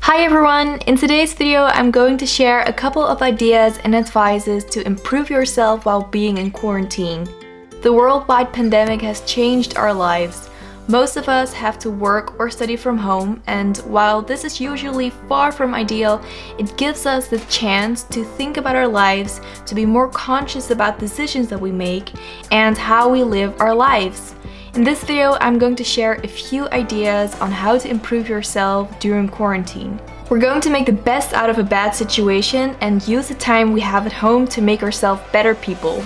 Hi everyone! In today's video, I'm going to share a couple of ideas and advices to improve yourself while being in quarantine. The worldwide pandemic has changed our lives. Most of us have to work or study from home, and while this is usually far from ideal, it gives us the chance to think about our lives, to be more conscious about decisions that we make, and how we live our lives. In this video, I'm going to share a few ideas on how to improve yourself during quarantine. We're going to make the best out of a bad situation and use the time we have at home to make ourselves better people.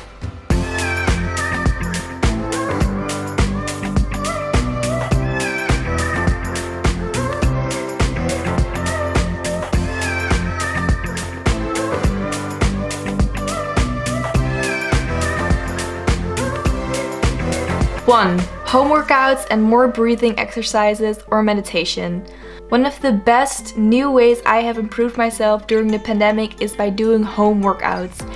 One, home workouts and more breathing exercises or meditation. One of the best new ways I have improved myself during the pandemic is by doing home workouts.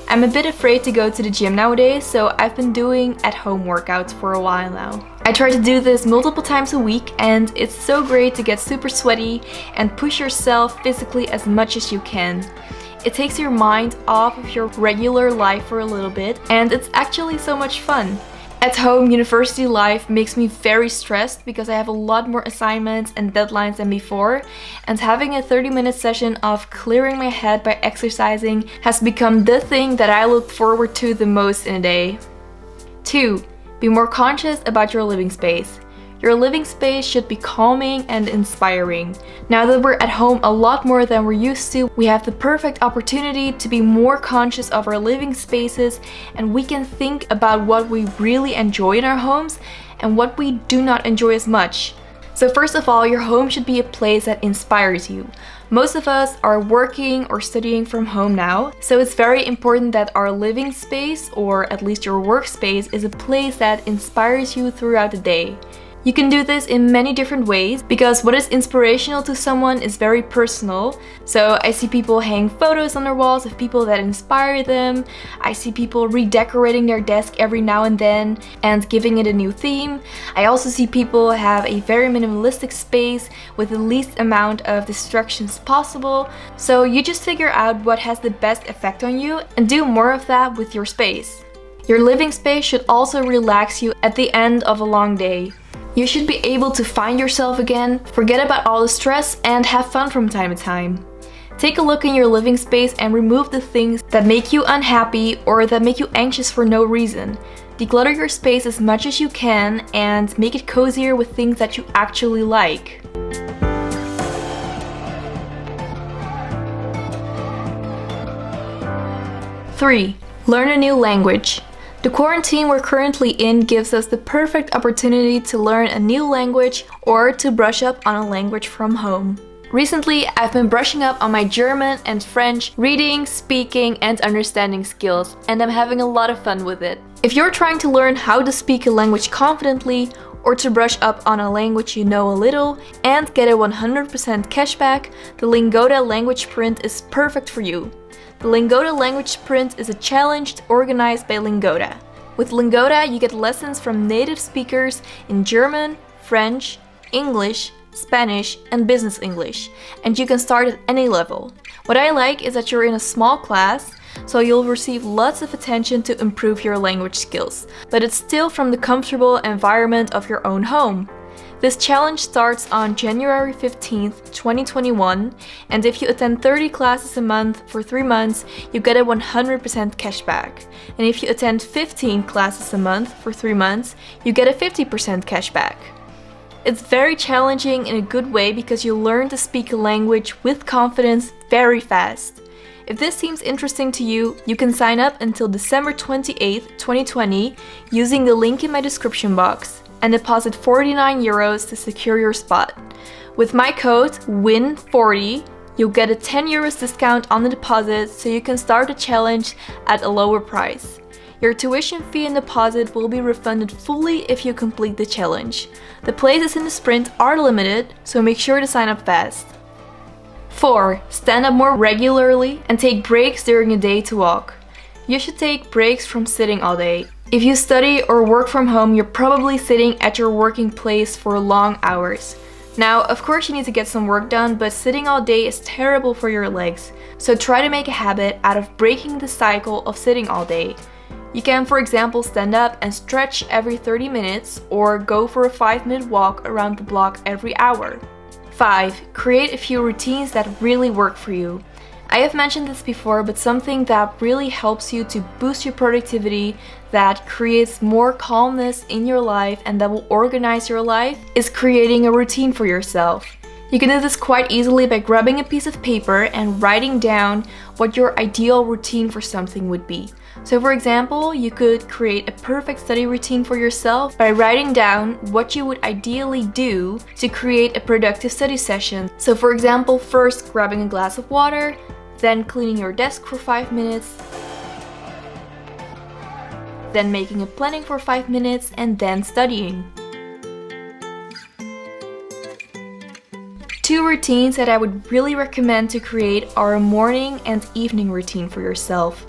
I'm a bit afraid to go to the gym nowadays, so I've been doing at-home workouts for a while now. I try to do this multiple times a week, and it's so great to get super sweaty and push yourself physically as much as you can. It takes your mind off of your regular life for a little bit, and it's actually so much fun. At home, university life makes me very stressed because I have a lot more assignments and deadlines than before, and having a 30-minute session of clearing my head by exercising has become the thing that I look forward to the most in a day. 2. Be more conscious about your living space. Your living space should be calming and inspiring. Now that we're at home a lot more than we're used to, we have the perfect opportunity to be more conscious of our living spaces, and we can think about what we really enjoy in our homes and what we do not enjoy as much. So first of all, your home should be a place that inspires you. Most of us are working or studying from home now, so it's very important that our living space, or at least your workspace, is a place that inspires you throughout the day. You can do this in many different ways because what is inspirational to someone is very personal. So I see people hang photos on their walls of people that inspire them. I see people redecorating their desk every now and then and giving it a new theme. I also see people have a very minimalistic space with the least amount of distractions possible. So you just figure out what has the best effect on you and do more of that with your space. Your living space should also relax you at the end of a long day. You should be able to find yourself again, forget about all the stress, and have fun from time to time. Take a look in your living space and remove the things that make you unhappy or that make you anxious for no reason. Declutter your space as much as you can and make it cozier with things that you actually like. Three, learn a new language. The quarantine we're currently in gives us the perfect opportunity to learn a new language or to brush up on a language from home. Recently, I've been brushing up on my German and French reading, speaking, and understanding skills, and I'm having a lot of fun with it. If you're trying to learn how to speak a language confidently, or to brush up on a language you know a little and get a 100% cashback, the Lingoda language sprint is perfect for you. The Lingoda language sprint is a challenge organized by Lingoda. With Lingoda, you get lessons from native speakers in German, French, English, Spanish, and business English, and you can start at any level. What I like is that you're in a small class, so you'll receive lots of attention to improve your language skills, but it's still from the comfortable environment of your own home. This challenge starts on January 15th, 2021, and if you attend 30 classes a month for 3 months, you get a 100% cashback. And if you attend 15 classes a month for 3 months, you get a 50% cashback. It's very challenging in a good way because you learn to speak a language with confidence very fast. If this seems interesting to you, you can sign up until December 28th, 2020 using the link in my description box and deposit €49 to secure your spot. With my code WIN40, you'll get a €10 discount on the deposit so you can start the challenge at a lower price. Your tuition fee and deposit will be refunded fully if you complete the challenge. The places in the sprint are limited, so make sure to sign up fast. 4. Stand up more regularly and take breaks during the day to walk. You should take breaks from sitting all day. If you study or work from home, you're probably sitting at your working place for long hours. Now, of course you need to get some work done, but sitting all day is terrible for your legs. So try to make a habit out of breaking the cycle of sitting all day. You can, for example, stand up and stretch every 30 minutes or go for a 5-minute walk around the block every hour. 5. Create a few routines that really work for you. I have mentioned this before, but something that really helps you to boost your productivity, that creates more calmness in your life and that will organize your life, is creating a routine for yourself. You can do this quite easily by grabbing a piece of paper and writing down what your ideal routine for something would be. So for example, you could create a perfect study routine for yourself by writing down what you would ideally do to create a productive study session. So for example, first grabbing a glass of water, then cleaning your desk for 5 minutes, then making a planning for 5 minutes, and then studying. 2 routines that I would really recommend to create are a morning and evening routine for yourself.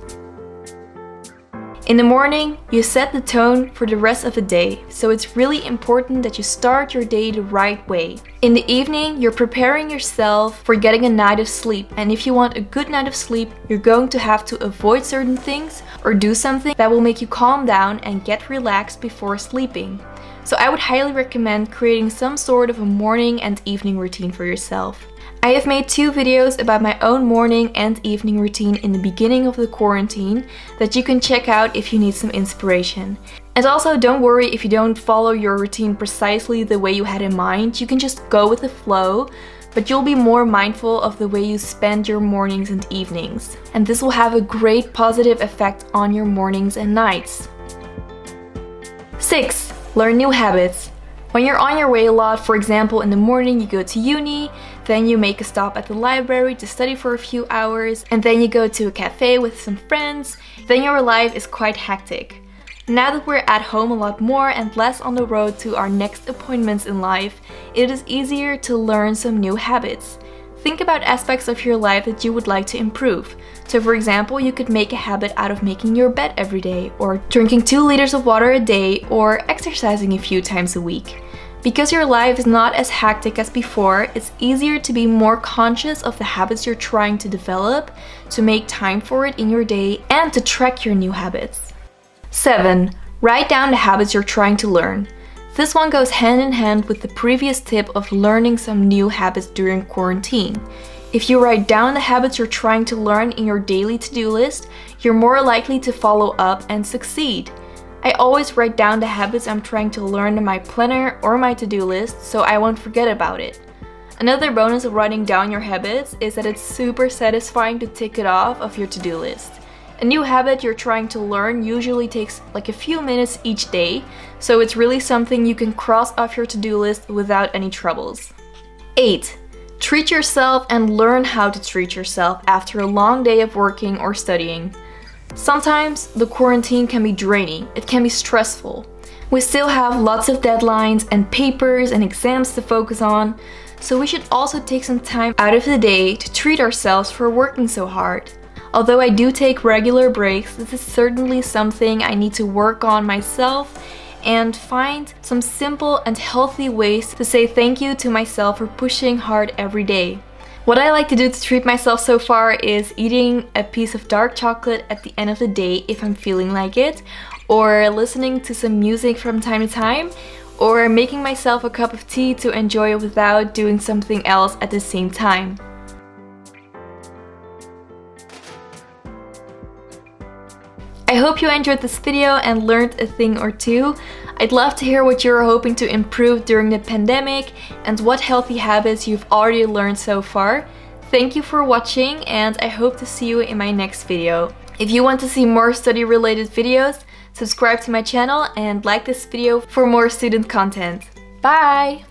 In the morning, you set the tone for the rest of the day, so it's really important that you start your day the right way. In the evening, you're preparing yourself for getting a night of sleep, and if you want a good night of sleep, you're going to have to avoid certain things or do something that will make you calm down and get relaxed before sleeping. So I would highly recommend creating some sort of a morning and evening routine for yourself. I have made 2 videos about my own morning and evening routine in the beginning of the quarantine that you can check out if you need some inspiration. And also, don't worry if you don't follow your routine precisely the way you had in mind, you can just go with the flow, but you'll be more mindful of the way you spend your mornings and evenings. And this will have a great positive effect on your mornings and nights. 6. Learn new habits. When you're on your way a lot, for example in the morning you go to uni, then you make a stop at the library to study for a few hours, and then you go to a cafe with some friends, then your life is quite hectic. Now that we're at home a lot more and less on the road to our next appointments in life, it is easier to learn some new habits. Think about aspects of your life that you would like to improve. So for example, you could make a habit out of making your bed every day, or drinking 2 liters of water a day, or exercising a few times a week. Because your life is not as hectic as before, it's easier to be more conscious of the habits you're trying to develop, to make time for it in your day, and to track your new habits. 7. Write down the habits you're trying to learn. This one goes hand in hand with the previous tip of learning some new habits during quarantine. If you write down the habits you're trying to learn in your daily to-do list, you're more likely to follow up and succeed. I always write down the habits I'm trying to learn in my planner or my to-do list so I won't forget about it. Another bonus of writing down your habits is that it's super satisfying to tick it off of your to-do list. A new habit you're trying to learn usually takes like a few minutes each day, so it's really something you can cross off your to-do list without any troubles. 8. Treat yourself and learn how to treat yourself after a long day of working or studying. Sometimes the quarantine can be draining, it can be stressful. We still have lots of deadlines and papers and exams to focus on, so we should also take some time out of the day to treat ourselves for working so hard. Although I do take regular breaks, this is certainly something I need to work on myself and find some simple and healthy ways to say thank you to myself for pushing hard every day. What I like to do to treat myself so far is eating a piece of dark chocolate at the end of the day if I'm feeling like it, or listening to some music from time to time, or making myself a cup of tea to enjoy without doing something else at the same time. I hope you enjoyed this video and learned a thing or two. I'd love to hear what you're hoping to improve during the pandemic and what healthy habits you've already learned so far. Thank you for watching, and I hope to see you in my next video. If you want to see more study-related videos, subscribe to my channel and like this video for more student content. Bye!